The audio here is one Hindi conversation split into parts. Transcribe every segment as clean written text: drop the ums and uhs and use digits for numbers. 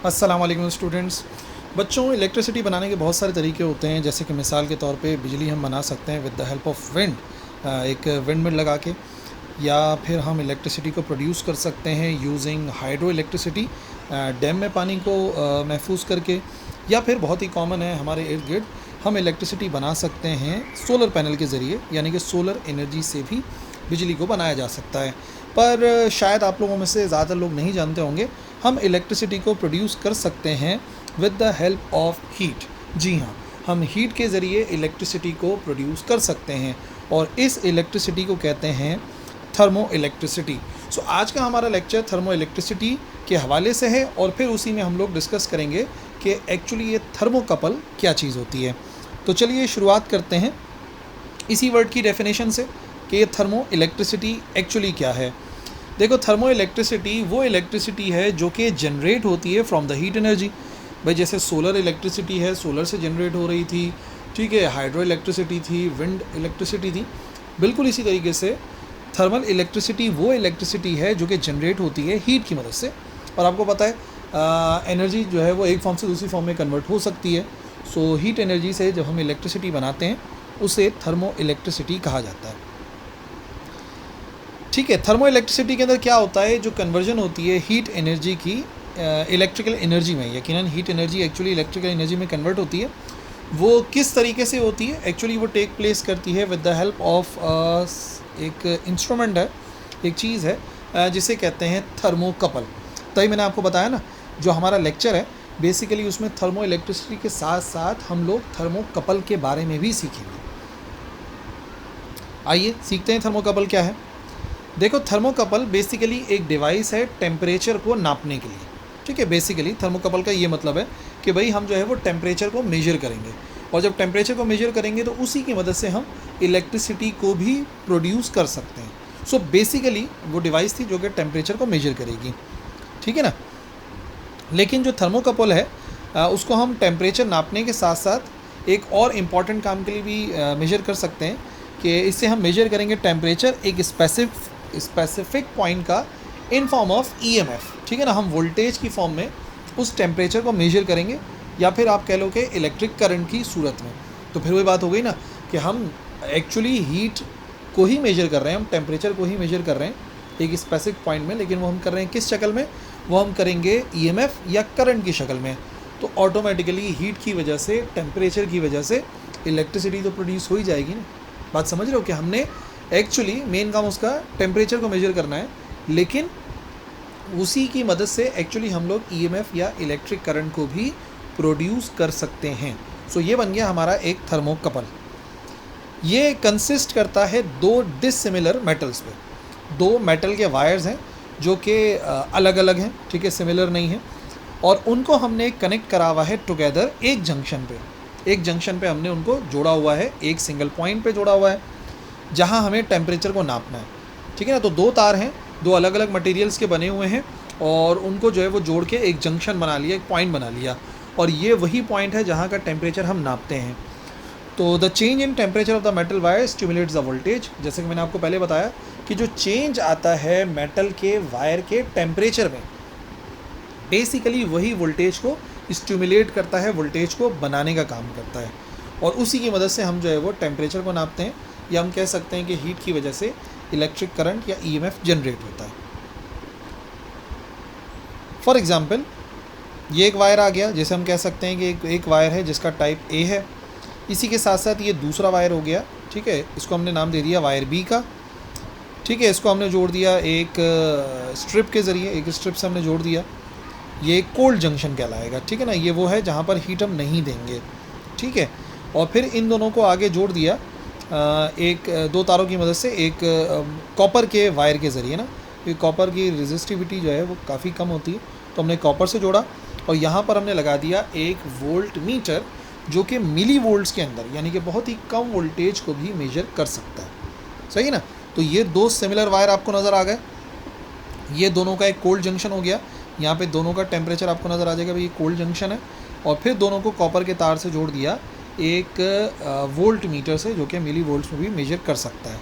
अस्सलाम वालेकुम स्टूडेंट्स। बच्चों, इलेक्ट्रिसिटी बनाने के बहुत सारे तरीके होते हैं। जैसे कि मिसाल के तौर पे बिजली हम बना सकते हैं with the help of wind, एक विंड मिल लगा के, या फिर हम इलेक्ट्रिसिटी को प्रोड्यूस कर सकते हैं यूजिंग हाइड्रो इलेक्ट्रिसिटी, डैम में पानी को महफूज करके, या फिर बहुत ही कॉमन है हमारे इर्द गिर्द, हम इलेक्ट्रिसिटी बना सकते हैं सोलर पैनल के ज़रिए, यानी कि सोलर एनर्जी से भी बिजली को बनाया जा सकता है। पर शायद आप लोगों में से ज़्यादा लोग नहीं जानते होंगे, हम इलेक्ट्रिसिटी को प्रोड्यूस कर सकते हैं with the help of heat. जी हाँ, हम हीट के ज़रिए इलेक्ट्रिसिटी को प्रोड्यूस कर सकते हैं और इस इलेक्ट्रिसिटी को कहते हैं थर्मो इलेक्ट्रिसिटी। सो आज का हमारा लेक्चर थर्मो इलेक्ट्रिसिटी के हवाले से है और फिर उसी में हम लोग डिस्कस करेंगे कि एक्चुअली ये थर्मोकपल क्या चीज़ होती है। तो चलिए शुरुआत करते हैं इसी वर्ड की डेफिनेशन से कि ये थर्मो इलेक्ट्रिसिटी एक्चुअली क्या है। देखो, थर्मो इलेक्ट्रिसिटी वो इलेक्ट्रिसिटी है जो कि जनरेट होती है फ्रॉम द हीट एनर्जी। भाई जैसे सोलर इलेक्ट्रिसिटी है, सोलर से जनरेट हो रही थी, ठीक है, हाइड्रो इलेक्ट्रिसिटी थी, विंड इलेक्ट्रिसिटी थी, बिल्कुल इसी तरीके से थर्मल इलेक्ट्रिसिटी वो इलेक्ट्रिसिटी है जो कि जनरेट होती है हीट की मदद से। और आपको पता है एनर्जी जो है वो एक फॉर्म से दूसरी फॉर्म में कन्वर्ट हो सकती है। सो हीट एनर्जी से जब हम इलेक्ट्रिसिटी बनाते हैं उसे थर्मो इलेक्ट्रिसिटी कहा जाता है। ठीक है, थर्मो इलेक्ट्रिसिटी के अंदर क्या होता है, जो कन्वर्जन होती है हीट एनर्जी की इलेक्ट्रिकल एनर्जी में। यकीनन heat energy actually electrical energy में कन्वर्ट होती है। वो किस तरीके से होती है, एक्चुअली वो टेक प्लेस करती है विद द हेल्प ऑफ एक इंस्ट्रूमेंट है, एक चीज़ है जिसे कहते हैं थर्मोकपल। तभी मैंने आपको बताया ना, जो हमारा लेक्चर है बेसिकली उसमें थर्मो इलेक्ट्रिसिटी के साथ साथ हम लोग थर्मोकपल के बारे में भी सीखेंगे। आइए सीखते हैं थर्मोकपल क्या है। देखो, थर्मोकपल बेसिकली एक डिवाइस है टेम्परेचर को नापने के लिए। ठीक है, बेसिकली थर्मोकपल का ये मतलब है कि भाई हम जो है वो टेम्परेचर को मेजर करेंगे, और जब टेम्परेचर को मेजर करेंगे तो उसी की मदद से हम इलेक्ट्रिसिटी को भी प्रोड्यूस कर सकते हैं। सो बेसिकली वो डिवाइस थी जो कि टेम्परेचर को मेजर करेगी। ठीक है ना। लेकिन जो थर्मोकपल है उसको हम टेम्परेचर नापने के साथ साथ एक और इम्पॉर्टेंट काम के लिए भी मेजर कर सकते हैं, कि इससे हम मेजर करेंगे टेम्परेचर एक स्पेसिफिक पॉइंट का इन फॉर्म ऑफ ईएमएफ। ठीक है ना, हम वोल्टेज की फॉर्म में उस टेम्परेचर को मेजर करेंगे, या फिर आप कह लो कि इलेक्ट्रिक करंट की सूरत में। तो फिर वही बात हो गई ना कि हम एक्चुअली हीट को ही मेजर कर रहे हैं, हम टेम्परेचर को ही मेजर कर रहे हैं एक स्पेसिफिक पॉइंट में, लेकिन वो हम कर रहे हैं किस शक्ल में, वो हम करेंगे ईएमएफ या करंट की शक्ल में। तो ऑटोमेटिकली हीट की वजह से, टेम्परेचर की वजह से इलेक्ट्रिसिटी तो प्रोड्यूस हो ही जाएगी ना। बात समझ रहे हो कि हमने एक्चुअली मेन काम उसका टेम्परेचर को मेजर करना है, लेकिन उसी की मदद से एक्चुअली हम लोग ईएमएफ या इलेक्ट्रिक करंट को भी प्रोड्यूस कर सकते हैं। सो ये बन गया हमारा एक थर्मोकपल। ये कंसिस्ट करता है दो डिसिमिलर मेटल्स पे। दो मेटल के वायर्स हैं जो कि अलग अलग हैं, ठीक है, सिमिलर नहीं है, और उनको हमने कनेक्ट करा हुआ है टुगेदर एक जंक्शन पे। एक जंक्शन पे हमने उनको जोड़ा हुआ है, एक सिंगल पॉइंट पे जोड़ा हुआ है जहां हमें टेम्परेचर को नापना है। ठीक है ना। तो दो तार हैं, दो अलग अलग मटेरियल्स के बने हुए हैं, और उनको जो है वो जोड़ के एक जंक्शन बना लिया, एक पॉइंट बना लिया, और ये वही पॉइंट है जहाँ का टेम्परेचर हम नापते हैं। तो the change in temperature of the metal wire stimulates the voltage. जैसे कि मैंने आपको पहले बताया कि जो चेंज आता है मेटल के वायर के टेम्परेचर में, बेसिकली वही वोल्टेज को स्टिमुलेट करता है, वोल्टेज को बनाने का काम करता है, और उसी की मदद से हम जो है वो टेम्परेचर को नापते हैं, या हम कह सकते हैं कि हीट की वजह से इलेक्ट्रिक करंट या ईएमएफ जनरेट होता है। फॉर एग्जांपल, ये एक वायर आ गया, जैसे हम कह सकते हैं कि एक वायर है जिसका टाइप ए है। इसी के साथ साथ ये दूसरा वायर हो गया, ठीक है, इसको हमने नाम दे दिया वायर बी का। ठीक है, इसको हमने जोड़ दिया एक स्ट्रिप के ज़रिए, एक स्ट्रिप से हमने जोड़ दिया। ये कोल्ड जंक्शन कहलाएगा। ठीक है ना, ये वो है जहाँ पर हीट हम नहीं देंगे। ठीक है, और फिर इन दोनों को आगे जोड़ दिया एक दो तारों की मदद से, एक कॉपर के वायर के ज़रिए ना, क्योंकि कॉपर की रेजिस्टिविटी जो है वो काफ़ी कम होती है, तो हमने कॉपर से जोड़ा, और यहाँ पर हमने लगा दिया एक वोल्ट मीटर जो कि मिली वोल्ट्स के अंदर, यानी कि बहुत ही कम वोल्टेज को भी मेजर कर सकता है। सही ना। तो ये दो सिमिलर वायर आपको नज़र आ गए। ये दोनों का एक कोल्ड जंक्शन हो गया, यहाँ पे दोनों का टेम्परेचर आपको नज़र आ जाएगा, भाई ये कोल्ड जंक्शन है, और फिर दोनों को कॉपर के तार से जोड़ दिया एक वोल्ट मीटर से, जो कि मिली वोल्ट्स में भी मेजर कर सकता है।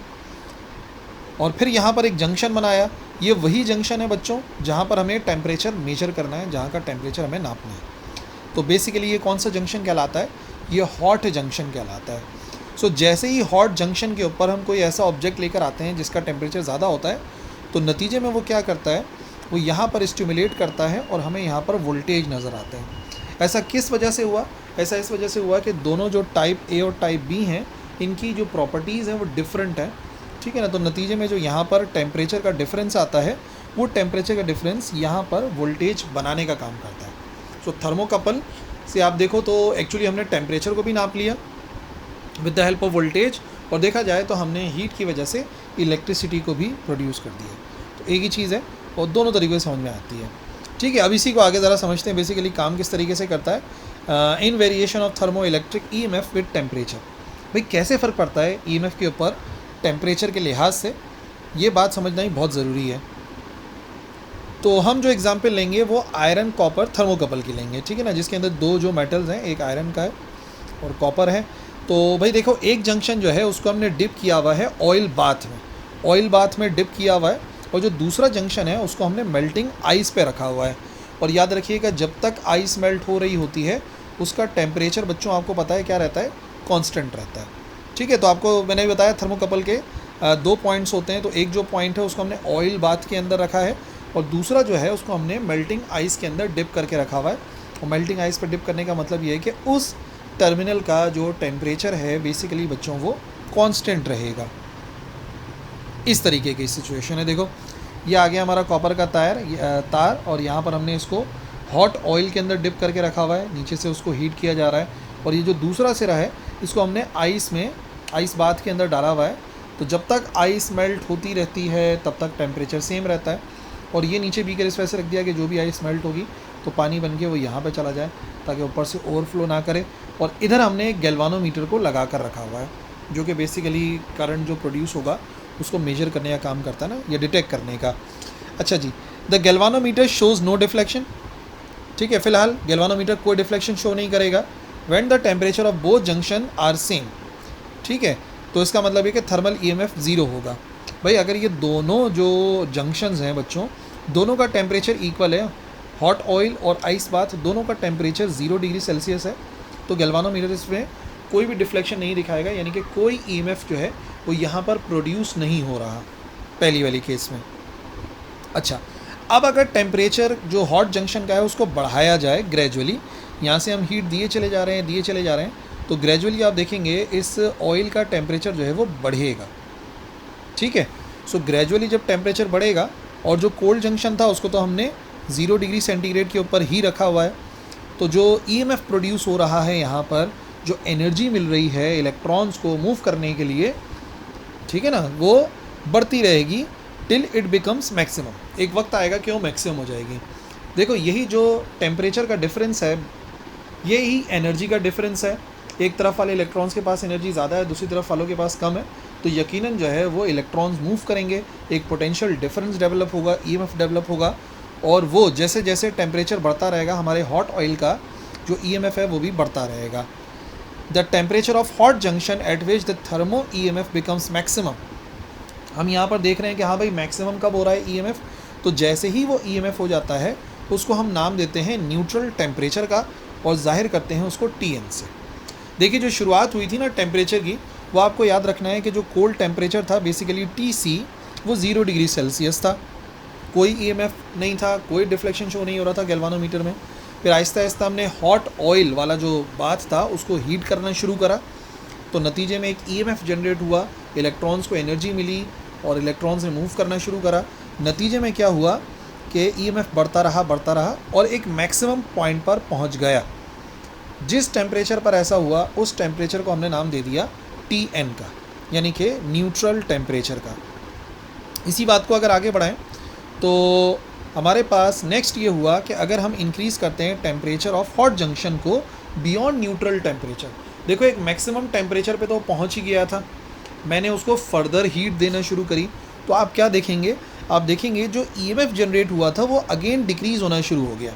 और फिर यहाँ पर एक जंक्शन बनाया। ये वही जंक्शन है बच्चों जहाँ पर हमें टेम्परेचर मेजर करना है, जहाँ का टेम्परेचर हमें नापना है। तो बेसिकली ये कौन सा जंक्शन कहलाता है? ये हॉट जंक्शन कहलाता है। सो जैसे ही हॉट जंक्शन के ऊपर हम कोई ऐसा ऑब्जेक्ट लेकर आते हैं जिसका टेम्परेचर ज़्यादा होता है, तो नतीजे में वो क्या करता है, वो यहाँ पर स्टिमुलेट करता है और हमें यहाँ पर वोल्टेज नज़र आते हैं। ऐसा किस वजह से हुआ? ऐसा इस वजह से हुआ कि दोनों जो टाइप ए और टाइप बी हैं, इनकी जो प्रॉपर्टीज़ हैं वो डिफरेंट हैं, ठीक है ना। तो नतीजे में जो यहाँ पर टेम्परेचर का डिफरेंस आता है, वो टेम्परेचर का डिफरेंस यहाँ पर वोल्टेज बनाने का काम करता है। सो थर्मोकपल से आप देखो तो एक्चुअली हमने टेम्परेचर को भी नाप लिया with the help of voltage, और देखा जाए तो हमने हीट की वजह से इलेक्ट्रिसिटी को भी प्रोड्यूस कर दिया। तो एक ही चीज़ है और दोनों तरीक़े से समझ में आती है, ठीक है। अब इसी को आगे ज़रा समझते हैं बेसिकली काम किस तरीके से करता है। इन variation of thermo electric EMF with temperature, भाई कैसे फ़र्क पड़ता है EMF के ऊपर टेम्परेचर के लिहाज से, ये बात समझना ही बहुत ज़रूरी है। तो हम जो एग्जांपल लेंगे वो आयरन कॉपर थर्मोकपल की लेंगे, ठीक है ना, जिसके अंदर दो जो मेटल्स हैं, एक आयरन का है और कॉपर है। तो भाई देखो, एक जंक्शन जो है उसको हमने डिप किया हुआ है ऑयल बाथ में डिप किया हुआ है, और जो दूसरा जंक्शन है उसको हमने मेल्टिंग आइस पे रखा हुआ है। और याद रखिएगा, जब तक आइस मेल्ट हो रही होती है उसका टेम्परेचर बच्चों आपको पता है क्या रहता है, कांस्टेंट रहता है, ठीक है। तो आपको मैंने भी बताया थर्मोकपल के दो पॉइंट्स होते हैं। तो एक जो पॉइंट है उसको हमने ऑयल बाथ के अंदर रखा है, और दूसरा जो है उसको हमने मेल्टिंग आइस के अंदर डिप करके रखा हुआ है। और मेल्टिंग आइस पर डिप करने का मतलब ये है कि उस टर्मिनल का जो टेम्परेचर है बेसिकली बच्चों वो कांस्टेंट रहेगा। इस तरीके की सिचुएशन है। देखो, ये आ गया हमारा कॉपर का तार, और यहाँ पर हमने इसको हॉट ऑयल के अंदर डिप करके रखा हुआ है, नीचे से उसको हीट किया जा रहा है। और ये जो दूसरा सिरा है इसको हमने आइस बाथ के अंदर डाला हुआ है। तो जब तक आइस मेल्ट होती रहती है तब तक टेम्परेचर सेम रहता है। और ये नीचे बीकर इस वजह से रख दिया कि जो भी आइस मेल्ट होगी तो पानी बन के वो यहाँ पे चला जाए, ताकि ऊपर से ओवरफ्लो ना करे। और इधर हमने एक गैल्वानोमीटर को लगा कर रखा हुआ है, जो कि बेसिकली करंट जो प्रोड्यूस होगा उसको मेजर करने का काम करता है ना, या डिटेक्ट करने का। अच्छा जी, the galvanometer shows no deflection, ठीक है। फिलहाल गैल्वानोमीटर कोई डिफ्लेक्शन शो नहीं करेगा when the temperature of both junction are same, ठीक है। तो इसका मतलब है कि थर्मल EMF 0 होगा। भाई अगर ये दोनों जो जंक्शंस हैं बच्चों, दोनों का टेम्परेचर इक्वल है, हॉट ऑयल और आइस बाथ दोनों का टेम्परेचर 0 डिग्री सेल्सियस है, तो गैल्वानोमीटर इसमें कोई भी डिफ्लेक्शन नहीं दिखाएगा, यानी कि कोई EMF जो है वो यहाँ पर प्रोड्यूस नहीं हो रहा, पहली वाली केस में। अच्छा, अब अगर टेम्परेचर जो हॉट जंक्शन का है उसको बढ़ाया जाए ग्रेजुअली, यहाँ से हम हीट दिए चले जा रहे हैं, तो ग्रेजुअली आप देखेंगे इस ऑयल का टेम्परेचर जो है वो बढ़ेगा, ठीक है। सो ग्रेजुअली जब टेम्परेचर बढ़ेगा, और जो कोल्ड जंक्शन था उसको तो हमने 0 डिग्री सेंटीग्रेड के ऊपर ही रखा हुआ है, तो जो EMF प्रोड्यूस हो रहा है यहाँ पर, जो एनर्जी मिल रही है इलेक्ट्रॉन्स को मूव करने के लिए, ठीक है ना, वो बढ़ती रहेगी टिल इट बिकम्स मैक्सिमम। एक वक्त आएगा कि वो मैक्सिमम हो जाएगी। देखो, यही जो टेम्परेचर का डिफरेंस है, यही एनर्जी का डिफरेंस है। एक तरफ वाले इलेक्ट्रॉन्स के पास एनर्जी ज़्यादा है, दूसरी तरफ वालों के पास कम है, तो यकीनन जो है वो इलेक्ट्रॉन्स मूव करेंगे, एक पोटेंशियल डिफरेंस डेवलप होगा, EMF डेवलप होगा, और वो जैसे जैसे टेम्परेचर बढ़ता रहेगा हमारे हॉट ऑयल का जो EMF है वो भी बढ़ता रहेगा। The temperature of hot junction eight which the thermo EMF becomes maximum. हम यहाँ पर देख रहे हैं कि हाँ भाई, मैक्सिमम कब हो रहा है EMF, तो जैसे ही वो EMF हो जाता है उसको हम नाम देते हैं न्यूट्रल टेम्परेचर का, और जाहिर करते हैं उसको TN से। देखिए, जो शुरुआत हुई थी ना टेम्परेचर की, वो आपको याद रखना है कि जो कोल्ड टेम्परेचर था बेसिकली TC, वो 0 डिग्री सेल्सियस था, कोई EMF नहीं था, कोई डिफ्लेक्शन शो नहीं हो रहा था गैल्वानोमीटर में। फिर आहिस्ता आहिस्ता हमने हॉट ऑयल वाला जो बाथ था उसको हीट करना शुरू करा, तो नतीजे में एक EMF जनरेट हुआ, इलेक्ट्रॉन्स को एनर्जी मिली और इलेक्ट्रॉन्स ने मूव करना शुरू करा। नतीजे में क्या हुआ कि EMF बढ़ता रहा और एक मैक्सिमम पॉइंट पर पहुंच गया। जिस टेम्परेचर पर ऐसा हुआ उस टेम्परेचर को हमने नाम दे दिया TN का, यानी कि न्यूट्रल टेम्परेचर का। इसी बात को अगर आगे बढ़ाएं तो हमारे पास नेक्स्ट ये हुआ कि अगर हम इंक्रीज़ करते हैं टेम्परेचर ऑफ हॉट जंक्शन को बियॉन्ड न्यूट्रल टेम्परेचर, देखो एक मैक्सिमम टेम्परेचर पे तो पहुंच ही गया था, मैंने उसको फर्दर हीट देना शुरू करी, तो आप क्या देखेंगे, आप देखेंगे जो EMF जनरेट हुआ था वो अगेन डिक्रीज़ होना शुरू हो गया।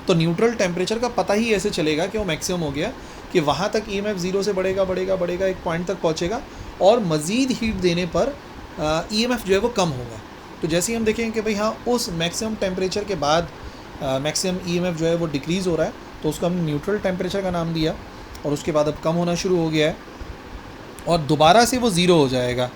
तो न्यूट्रल टेम्परेचर का पता ही ऐसे चलेगा कि वो मैक्सिमम हो गया, कि वहाँ तक EMF 0 से बढ़ेगा, एक पॉइंट तक पहुँचेगा, और मज़ीद हीट देने पर ईएमएफ जो है वो कम होगा। तो जैसे ही हम देखेंगे कि भाई हाँ उस मैक्सिमम टेम्परेचर के बाद मैक्सिमम ईएमएफ जो है वो डिक्रीज़ हो रहा है, तो उसको हमने न्यूट्रल टेम्परेचर का नाम दिया, और उसके बाद अब कम होना शुरू हो गया है और दोबारा से वो ज़ीरो हो जाएगा,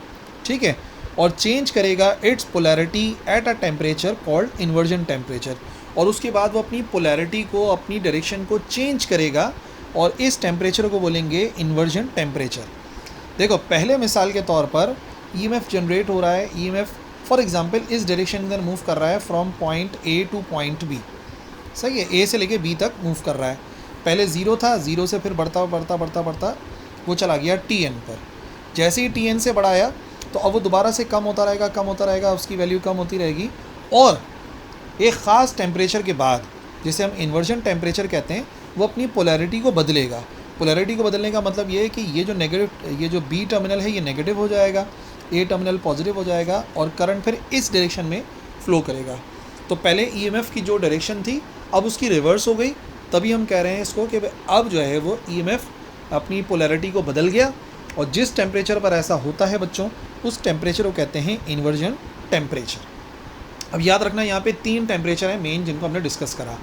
ठीक है, और चेंज करेगा it's polarity at a temperature called inversion temperature, और उसके बाद वो अपनी पोलैरिटी को, अपनी डायरेक्शन को चेंज करेगा, और इस टेम्परेचर को बोलेंगे इन्वर्जन टेम्परेचर। देखो पहले मिसाल के तौर पर ईएमएफ जनरेट हो रहा है, ईएमएफ फॉर एग्जांपल इस डायरेक्शन के अंदर मूव कर रहा है from point A to point B, सही है, ए से लेके बी तक मूव कर रहा है। पहले ज़ीरो था, ज़ीरो से फिर बढ़ता बढ़ता बढ़ता बढ़ता वो चला गया टी एन पर। जैसे ही टी एन से बढ़ाया तो अब वो दोबारा से कम होता रहेगा, कम होता रहेगा, उसकी वैल्यू कम होती रहेगी, और एक ख़ास टेम्परेचर के बाद, जिसे हम इन्वर्जन टेम्परेचर कहते हैं, वो अपनी पोलैरिटी को बदलेगा। पोलैरिटी को बदलने का मतलब ये है कि ये जो बी टर्मिनल है ये नेगेटिव हो जाएगा, ए टर्मिनल पॉजिटिव हो जाएगा, और करंट फिर इस डायरेक्शन में फ़्लो करेगा। तो पहले ईएमएफ की जो डायरेक्शन थी अब उसकी रिवर्स हो गई, तभी हम कह रहे हैं इसको कि अब जो है वो ईएमएफ अपनी पोलैरिटी को बदल गया, और जिस टेम्परेचर पर ऐसा होता है बच्चों, उस टेम्परेचर को कहते हैं इन्वर्जन टेम्परेचर। अब याद रखना यहाँ पे 3 टेम्परेचर हैं मेन जिनको हमने डिस्कस करा।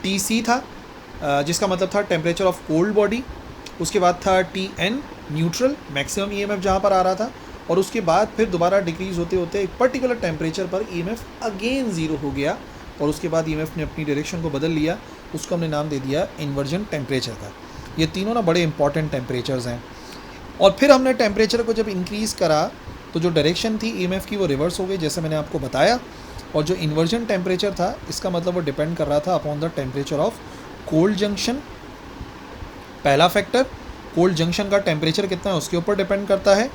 टीसी था जिसका मतलब था टेम्परेचर ऑफ कोल्ड बॉडी, उसके बाद था टीएन न्यूट्रल, मैक्सिमम ईएमएफ जहाँ पर आ रहा था, और उसके बाद फिर दोबारा डिक्रीज़ होते होते एक पर्टिकुलर टेम्परेचर पर ईएमएफ अगेन ज़ीरो हो गया, और उसके बाद ईएमएफ ने अपनी डायरेक्शन को बदल लिया, उसको हमने नाम दे दिया इन्वर्जन टेम्परेचर का। ये तीनों ना बड़े इंपॉर्टेंट टेम्परेचर्स हैं। और फिर हमने टेम्परेचर को जब इंक्रीज़ करा तो जो डायरेक्शन थी ईएमएफ की वो रिवर्स हो गई, जैसे मैंने आपको बताया, और जो इन्वर्जन टेम्परेचर था इसका मतलब वो डिपेंड कर रहा था upon the temperature of cold junction. पहला फैक्टर कोल्ड जंक्शन का टेम्परेचर कितना है उसके ऊपर डिपेंड करता है,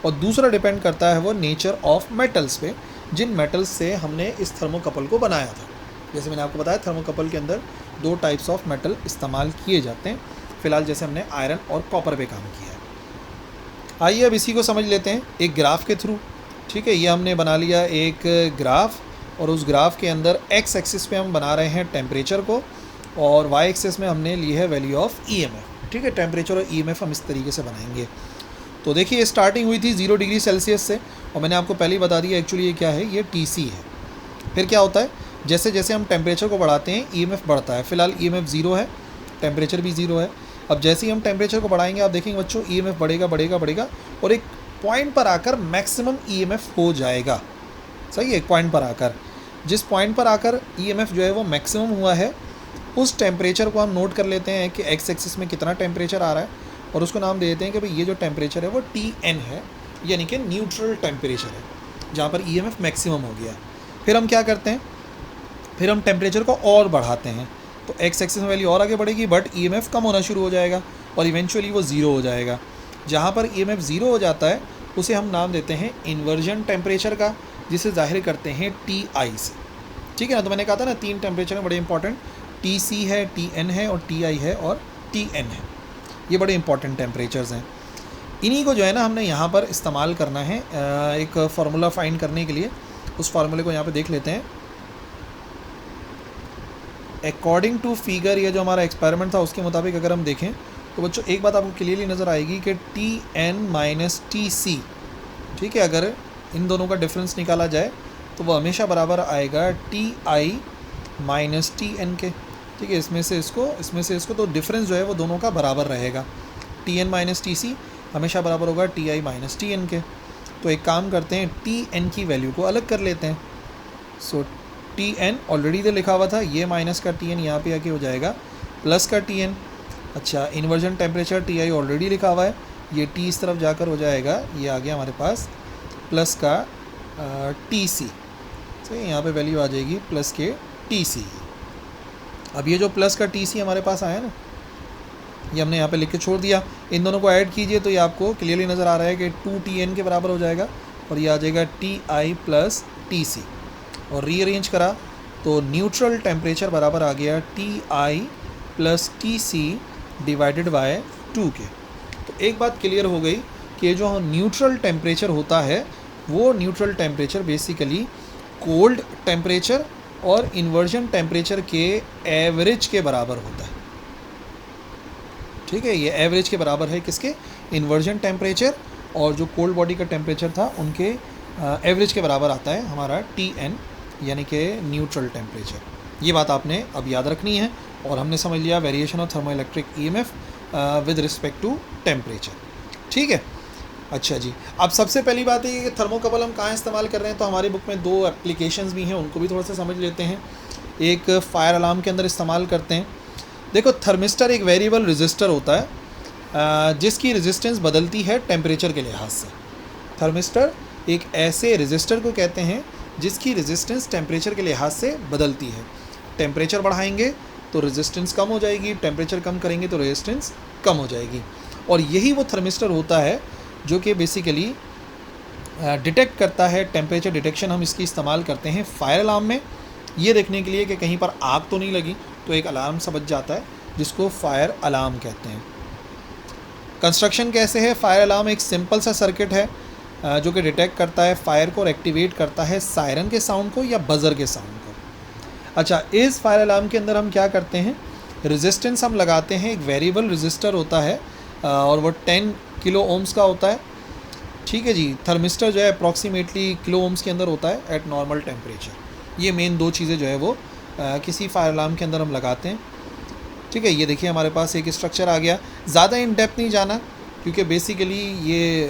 और दूसरा डिपेंड करता है वो नेचर ऑफ मेटल्स पे, जिन मेटल्स से हमने इस थर्मोकपल को बनाया था। जैसे मैंने आपको बताया थर्मोकपल के अंदर 2 टाइप्स ऑफ मेटल इस्तेमाल किए जाते हैं, फिलहाल जैसे हमने आयरन और कॉपर पे काम किया है। आइए अब इसी को समझ लेते हैं एक ग्राफ के थ्रू, ठीक है। ये हमने बना लिया एक ग्राफ, और उस ग्राफ के अंदर एक्स एक्सिस पे हम बना रहे हैं टेम्परेचर को, और वाई एक्सिस में हमने ली है वैल्यू ऑफ ईएमएफ, ठीक है। टेम्परेचर और ईएमएफ हम इस तरीके से बनाएंगे। तो देखिए स्टार्टिंग हुई थी 0 डिग्री सेल्सियस से, और मैंने आपको पहले ही बता दिया एक्चुअली ये क्या है, ये टीसी है। फिर क्या होता है, जैसे जैसे हम टेम्परेचर को बढ़ाते हैं ईएमएफ बढ़ता है। फिलहाल ईएमएफ 0 है, टेम्परेचर भी 0 है। अब जैसे ही हम टेम्परेचर को बढ़ाएंगे आप देखेंगे बच्चों ईएमएफ बढ़ेगा बढ़ेगा बढ़ेगा, और एक पॉइंट पर आकर मैक्सिमम ईएमएफ हो जाएगा, सही है। एक पॉइंट पर आकर, जिस पॉइंट पर आकर ईएमएफ जो है वो मैक्सिमम हुआ है, उस टेम्परेचर को हम नोट कर लेते हैं कि एक्स एक्सिस में कितना टेम्परेचर आ रहा है, और उसको नाम दे देते हैं कि भाई ये जो टेम्परेचर है वो टीएन है, यानी कि न्यूट्रल टेम्परेचर है, जहाँ पर ईएमएफ मैक्सिमम हो गया। फिर हम क्या करते हैं, फिर हम टेम्परेचर को और बढ़ाते हैं, तो एक्स एक्सिस में वैल्यू और आगे बढ़ेगी, बट ईएमएफ कम होना शुरू हो जाएगा, और इवेंचुअली वो 0 हो जाएगा। जहाँ पर ईएमएफ 0 हो जाता है उसे हम नाम देते हैं इन्वर्जन टेम्परेचर का, जिसे जाहिर करते हैं टीआई से, ठीक है ना। तो मैंने कहा था ना 3 टेम्परेचर हैं बड़े इंपॉर्टेंट, टीसी है, टीएन है, और टीआई है, और टीएन है। ये बड़े इंपॉर्टेंट टेम्परेचर्स हैं। इन्हीं को जो है ना हमने यहाँ पर इस्तेमाल करना है एक फार्मूला फाइंड करने के लिए। उस फार्मूले को यहाँ पे देख लेते हैं। अकॉर्डिंग टू फिगर, ये जो हमारा एक्सपेरिमेंट था उसके मुताबिक अगर हम देखें तो बच्चों एक बात आपको क्लियरली नज़र आएगी कि T N minus T C, ठीक है, अगर इन दोनों का डिफरेंस निकाला जाए तो वो हमेशा बराबर आएगा T I minus T N के, ठीक है। इसमें से इसको तो डिफरेंस जो है वो दोनों का बराबर रहेगा। T N minus T C हमेशा बराबर होगा T I minus T N के। तो एक काम करते हैं, टी एन की वैल्यू को अलग कर लेते हैं। सो टी एन ऑलरेडी तो लिखा हुआ था, ये माइनस का टी एन यहाँ पे आके हो जाएगा प्लस का टी एन। अच्छा, inversion temperature T I already लिखा हुआ है, ये टी इस तरफ जाकर हो जाएगा, ये आ गया हमारे पास प्लस का टी सी, सही, यहाँ पे वैल्यू आ जाएगी प्लस के टी सी। अब ये जो प्लस का टी सी हमारे पास आया ना, ये हमने यहाँ पे लिख के छोड़ दिया। इन दोनों को ऐड कीजिए तो ये आपको क्लियरली नज़र आ रहा है कि 2TN के बराबर हो जाएगा, और ये आ जाएगा TI प्लस TC। और रीअरेंज करा तो न्यूट्रल टेम्परेचर बराबर आ गया TI plus TC divided by 2 के। तो एक बात क्लियर हो गई कि जो न्यूट्रल टेम्परेचर होता है वो neutral temperature basically cold temperature और इन्वर्जन टेम्परेचर के एवरेज के बराबर होता है, ठीक है। ये एवरेज के बराबर है किसके, इन्वर्जन टेम्परेचर और जो कोल्ड बॉडी का टेम्परेचर था उनके एवरेज के बराबर आता है हमारा TN, यानी कि न्यूट्रल टेम्परेचर। ये बात आपने अब याद रखनी है। और हमने समझ लिया variation of thermo electric EMF with respect to temperature. ठीक है, अच्छा जी। अब सबसे पहली बात है कि थर्मोकपल हम कहाँ इस्तेमाल कर रहे हैं, तो हमारी बुक में 2 एप्लीकेशंस भी हैं, उनको भी थोड़ा सा समझ लेते हैं। एक फायर अलार्म के अंदर इस्तेमाल करते हैं। देखो, थर्मिस्टर एक वेरिएबल रेजिस्टर होता है जिसकी रेजिस्टेंस बदलती है टेम्परेचर के लिहाज से। थर्मिस्टर एक ऐसे रेजिस्टर को कहते हैं जिसकी रेजिस्टेंस टेम्परेचर के लिहाज से बदलती है। टेम्परेचर बढ़ाएंगे तो रेजिस्टेंस कम हो जाएगी, टेम्परेचर कम करेंगे तो रेजिस्टेंस कम हो जाएगी। और यही वो थर्मिस्टर होता है जो कि बेसिकली डिटेक्ट करता है। टेम्परेचर डिटेक्शन हम इसकी इस्तेमाल करते हैं फायर अलार्म में, ये देखने के लिए कि कहीं पर आग तो नहीं लगी, तो एक अलार्म सा बज जाता है जिसको फायर अलार्म कहते हैं। कंस्ट्रक्शन कैसे है? फायर अलार्म एक सिंपल सा सर्किट है जो कि डिटेक्ट करता है फायर को और एक्टिवेट करता है सायरन के साउंड को या बज़र के साउंड को। अच्छा, इस फायर अलार्म के अंदर हम क्या करते हैं, रेजिस्टेंस हम लगाते हैं। एक वेरिएबल रेजिस्टर होता है और वो 10 किलो ओम्स का होता है। ठीक है जी। थर्मिस्टर जो है अप्रॉक्सीमेटली किलो ओम्स के अंदर होता है एट नॉर्मल टेम्परेचर। ये मेन 2 चीज़ें जो है वो किसी फायर अलार्म के अंदर हम लगाते हैं। ठीक है, ये देखिए हमारे पास एक स्ट्रक्चर आ गया। ज़्यादा इन डेप्थ नहीं जाना, क्योंकि बेसिकली ये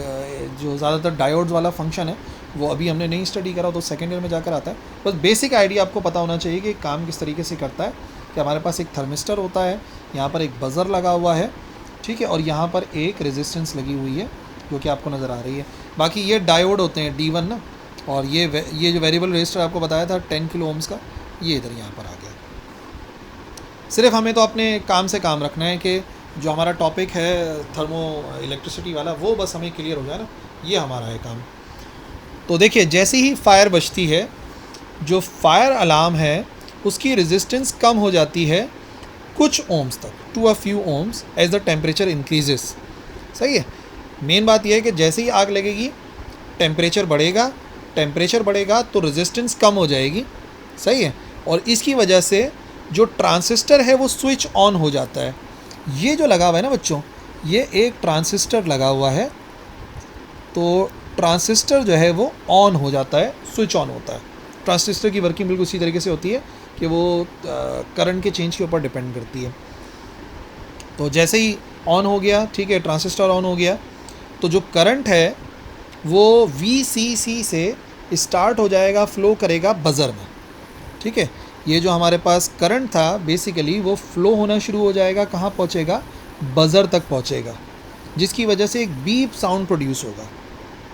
जो ज़्यादातर डायोड्स वाला फंक्शन है वो अभी हमने नहीं स्टडी करा, तो सेकेंड ईयर में जाकर आता है। बस बेसिक आइडिया आपको पता होना चाहिए कि काम किस तरीके से करता है। कि हमारे पास एक थर्मिस्टर होता है, यहाँ पर एक बज़र लगा हुआ है, ठीक है, और यहाँ पर एक रेजिस्टेंस लगी हुई है जो कि आपको नज़र आ रही है। बाकी ये डायोड होते हैं D1 ना, और ये जो वेरिएबल रजिस्टर आपको बताया था 10 किलो ओम्स का, ये इधर यहाँ पर आ गया। सिर्फ हमें तो अपने काम से काम रखना है कि जो हमारा टॉपिक है थर्मो इलेक्ट्रिसिटी वाला वो बस हमें क्लियर हो जाए ना, ये हमारा है काम। तो देखिए, जैसे ही फायर बजती है, जो फायर अलार्म है उसकी रेजिस्टेंस कम हो जाती है कुछ ओम्स तक, to a few ohms as the temperature increases. सही है। मेन बात यह है कि जैसे ही आग लगेगी टेम्परेचर बढ़ेगा तो रेजिस्टेंस कम हो जाएगी। सही है। और इसकी वजह से जो ट्रांसिस्टर है वो स्विच ऑन हो जाता है। ये जो लगा हुआ है ना बच्चों, ये एक ट्रांसिस्टर लगा हुआ है, तो ट्रांसिस्टर जो है वो ऑन हो जाता है, स्विच ऑन होता है। ट्रांसिस्टर की वर्किंग बिल्कुल उसी तरीके से होती है कि वो करंट के चेंज के ऊपर डिपेंड करती है। तो जैसे ही ऑन हो गया, ठीक है, ट्रांसिस्टर ऑन हो गया, तो जो करंट है वो VCC से स्टार्ट हो जाएगा, फ्लो करेगा बज़र में। ठीक है, ये जो हमारे पास करंट था बेसिकली वो फ्लो होना शुरू हो जाएगा, कहाँ पहुँचेगा, बज़र तक पहुँचेगा, जिसकी वजह से एक बीप साउंड प्रोड्यूस होगा।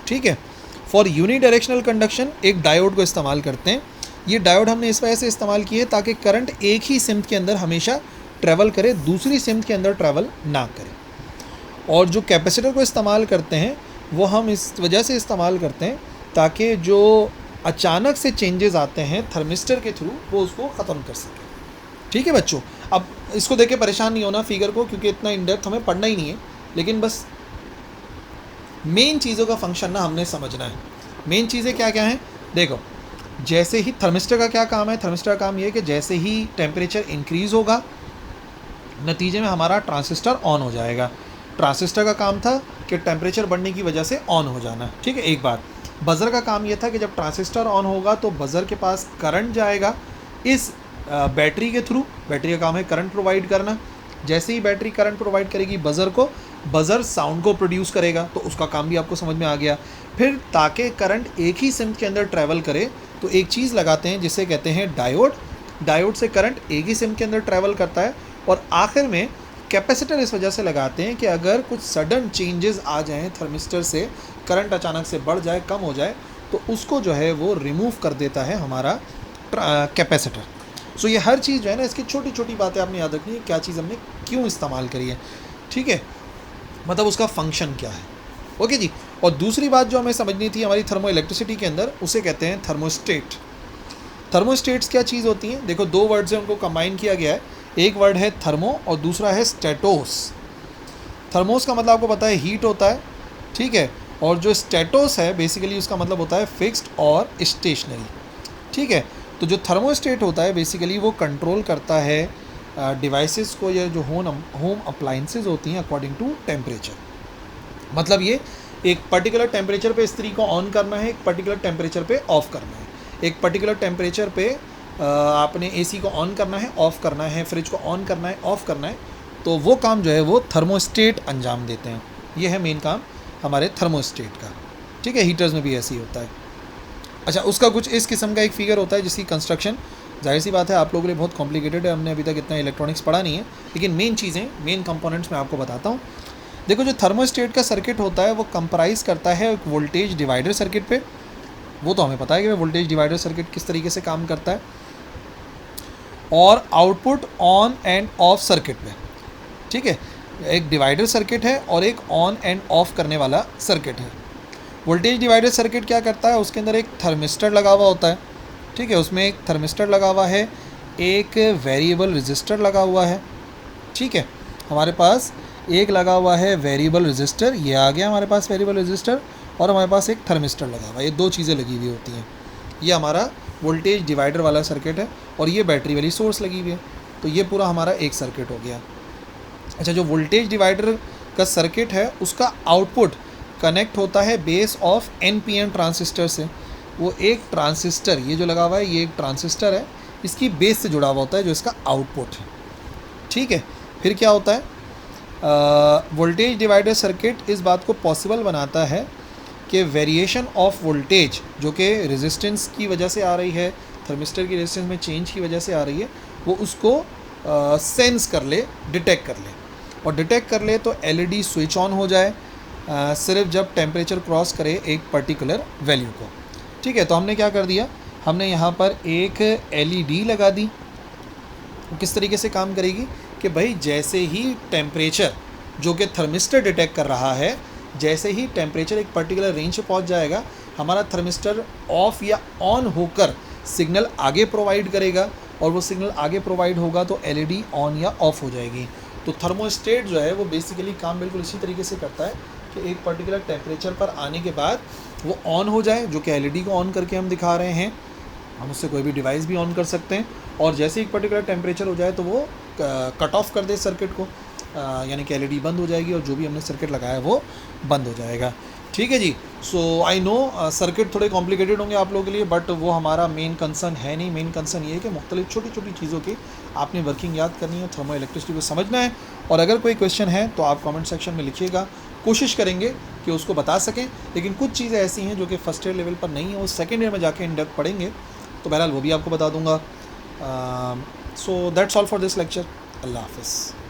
ठीक है। फॉर यूनिडायरेक्शनल कंडक्शन एक डायोड को इस्तेमाल करते हैं। ये डायोड हमने इस वजह से इस्तेमाल किए है ताकि करंट एक ही सिम्त के अंदर हमेशा ट्रैवल करे, दूसरी सिम्त के अंदर ट्रैवल ना करे। और जो कैपेसिटर को इस्तेमाल करते हैं वो हम इस वजह से इस्तेमाल करते हैं ताकि जो अचानक से चेंजेस आते हैं थर्मिस्टर के थ्रू वो उसको ख़त्म कर सके। ठीक है बच्चों, अब इसको देख के परेशान नहीं होना फिगर को, क्योंकि इतना इन डेप्थ हमें पढ़ना ही नहीं है, लेकिन बस मेन चीज़ों का फंक्शन ना हमने समझना है। मेन चीज़ें क्या क्या हैं, देखो, जैसे ही थर्मिस्टर का क्या काम है, थर्मिस्टर का काम ये है कि जैसे ही टेम्परेचर इंक्रीज़ होगा नतीजे में हमारा ट्रांसिस्टर ऑन हो जाएगा। ट्रांसिस्टर का काम था कि टेम्परेचर बढ़ने की वजह से ऑन हो जाना। ठीक है, एक बात। बज़र का काम ये था कि जब ट्रांसिस्टर ऑन होगा तो बज़र के पास करंट जाएगा इस बैटरी के थ्रू। बैटरी का काम है करंट प्रोवाइड करना। जैसे ही बैटरी करंट प्रोवाइड करेगी बज़र को, बज़र साउंड को प्रोड्यूस करेगा, तो उसका काम भी आपको समझ में आ गया। फिर ताकि करंट एक ही सिम्त के अंदर ट्रैवल करे तो एक चीज़ लगाते हैं जिसे कहते हैं डायोड। डायोड से करंट एक ही सिम्त के अंदर ट्रैवल करता है। और आखिर में कैपेसिटर इस वजह से लगाते हैं कि अगर कुछ सडन चेंजेस आ जाएं थर्मिस्टर से, करंट अचानक से बढ़ जाए, कम हो जाए, तो उसको जो है वो रिमूव कर देता है हमारा कैपेसिटर। सो ये हर चीज़ जो है ना, इसकी छोटी छोटी बातें आपने याद रखनी है, क्या चीज़ हमने क्यों इस्तेमाल करी है। ठीक है, मतलब उसका फंक्शन क्या है। ओके जी। और दूसरी बात जो हमें समझनी थी हमारी थर्मो इलेक्ट्रिसिटी के अंदर, उसे कहते हैं थर्मोस्टेट। थर्मोस्टेट्स क्या चीज़ होती हैं, देखो 2 वर्ड्स हैं, उनको कंबाइन किया गया है। एक वर्ड है थर्मो और दूसरा है स्टेटोस। थर्मोस का मतलब आपको पता है हीट होता है, ठीक है, और जो स्टेटोस है बेसिकली उसका मतलब होता है फिक्स्ड और स्टेशनरी। ठीक है, तो जो थर्मोस्टेट होता है बेसिकली वो कंट्रोल करता है डिवाइसेस को, या जो होम अप्लाइंसेस होती हैं अकॉर्डिंग टू टेम्परेचर। मतलब ये एक पर्टिकुलर टेम्परेचर पे इस्त्री को ऑन करना है, एक पर्टिकुलर टेम्परेचर पे ऑफ़ करना है, एक पर्टिकुलर टेम्परेचर पे आपने एसी को ऑन करना है, ऑफ़ करना है, फ्रिज को ऑन करना है, ऑफ़ करना है, तो वो काम जो है वो थर्मोस्टेट अंजाम देते हैं। ये है मेन काम हमारे थर्मोस्टेट का, ठीक है। हीटर्स में भी ऐसे ही होता है। अच्छा, उसका कुछ इस किस्म का एक फिगर होता है जिसकी कंस्ट्रक्शन जाहिर सी बात है आप लोगों के लिए बहुत कॉम्प्लिकेटेड है, हमने अभी तक इतना इलेक्ट्रॉनिक्स पढ़ा नहीं है, लेकिन मेन चीज़ें, मेन कंपोनेंट्स मैं आपको बताता हूँ। देखो, जो थर्मोस्टेट का सर्किट होता है वो कंप्राइज करता है एक वोल्टेज डिवाइडर सर्किट पे। वो तो हमें पता है कि वोल्टेज डिवाइडर सर्किट किस तरीके से काम करता है, और output on end of circuit पे, ठीक है। एक डिवाइडर सर्किट है और एक ऑन एंड ऑफ करने वाला सर्किट है। वोल्टेज डिवाइडर सर्किट क्या करता है, उसके अंदर एक थर्मिस्टर लगा हुआ होता है, ठीक है। उसमें एक थर्मिस्टर लगा हुआ है, एक वेरिएबल रजिस्टर लगा हुआ है, ठीक है। हमारे पास एक लगा हुआ है वेरिएबल रजिस्टर, ये आ गया हमारे पास वेरिएबल रजिस्टर, और हमारे पास एक थर्मिस्टर लगा हुआ है। ये दो चीज़ें लगी हुई होती हैं। ये हमारा वोल्टेज डिवाइडर वाला सर्किट है, और ये बैटरी वाली सोर्स लगी हुई है। तो ये पूरा हमारा एक सर्किट हो गया। अच्छा, जो वोल्टेज डिवाइडर का सर्किट है उसका आउटपुट कनेक्ट होता है बेस ऑफ NPN ट्रांजिस्टर से। वो एक ट्रांजिस्टर, ये जो लगा हुआ है ये एक ट्रांजिस्टर है, इसकी बेस से जुड़ा हुआ होता है जो इसका आउटपुट है, ठीक है। फिर क्या होता है, वोल्टेज डिवाइडर सर्किट इस बात को पॉसिबल बनाता है कि वेरिएशन ऑफ वोल्टेज जो कि रेजिस्टेंस की वजह से आ रही है, थर्मिस्टर की रेजिस्टेंस में चेंज की वजह से आ रही है, वो उसको सेंस कर ले, डिटेक्ट कर ले, और डिटेक्ट कर ले तो LED स्विच ऑन हो जाए सिर्फ जब टेम्परेचर क्रॉस करे एक पर्टिकुलर वैल्यू को, ठीक है। तो हमने क्या कर दिया, हमने यहाँ पर एक LED लगा दी। किस तरीके से काम करेगी कि भाई जैसे ही टेम्परेचर जो कि थर्मिस्टर डिटेक्ट कर रहा है, जैसे ही टेम्परेचर एक पर्टिकुलर रेंज पे पहुँच जाएगा, हमारा थर्मिस्टर ऑफ या ऑन होकर सिग्नल आगे प्रोवाइड करेगा, और वो सिग्नल आगे प्रोवाइड होगा तो LED ऑन या ऑफ हो जाएगी। तो थर्मोस्टेट जो है वो बेसिकली काम बिल्कुल इसी तरीके से करता है कि एक पर्टिकुलर टेम्परेचर पर आने के बाद वो ऑन हो जाए, जो कि LED को ऑन करके हम दिखा रहे हैं। हम उससे कोई भी डिवाइस भी ऑन कर सकते हैं, और जैसे एक पर्टिकुलर टेम्परेचर हो जाए तो वो कट ऑफ कर दे सर्किट को, यानी कि LED बंद हो जाएगी और जो भी हमने सर्किट लगाया है वो बंद हो जाएगा, ठीक है जी। सो आई नो सर्किट थोड़े कॉम्प्लिकेटेड होंगे आप लोगों के लिए, बट वो हमारा मेन कंसर्न है नहीं। मेन कंसर्न ये है कि मुख्तलिफ छोटी छोटी चीज़ों की आपने वर्किंग याद करनी है, थर्मो इलेक्ट्रिसिटी को समझना है। और अगर कोई क्वेश्चन है तो आप कमेंट सेक्शन में लिखिएगा, कोशिश करेंगे कि उसको बता सकें। लेकिन कुछ चीज़ें ऐसी हैं जो कि फर्स्ट ईयर लेवल पर नहीं है, वो सेकेंड ईयर में जाके इन डेप्थ पढ़ेंगे, तो बहरहाल वो भी आपको बता दूंगा। So that's all for this lecture. अल्लाह हाफ़िज़।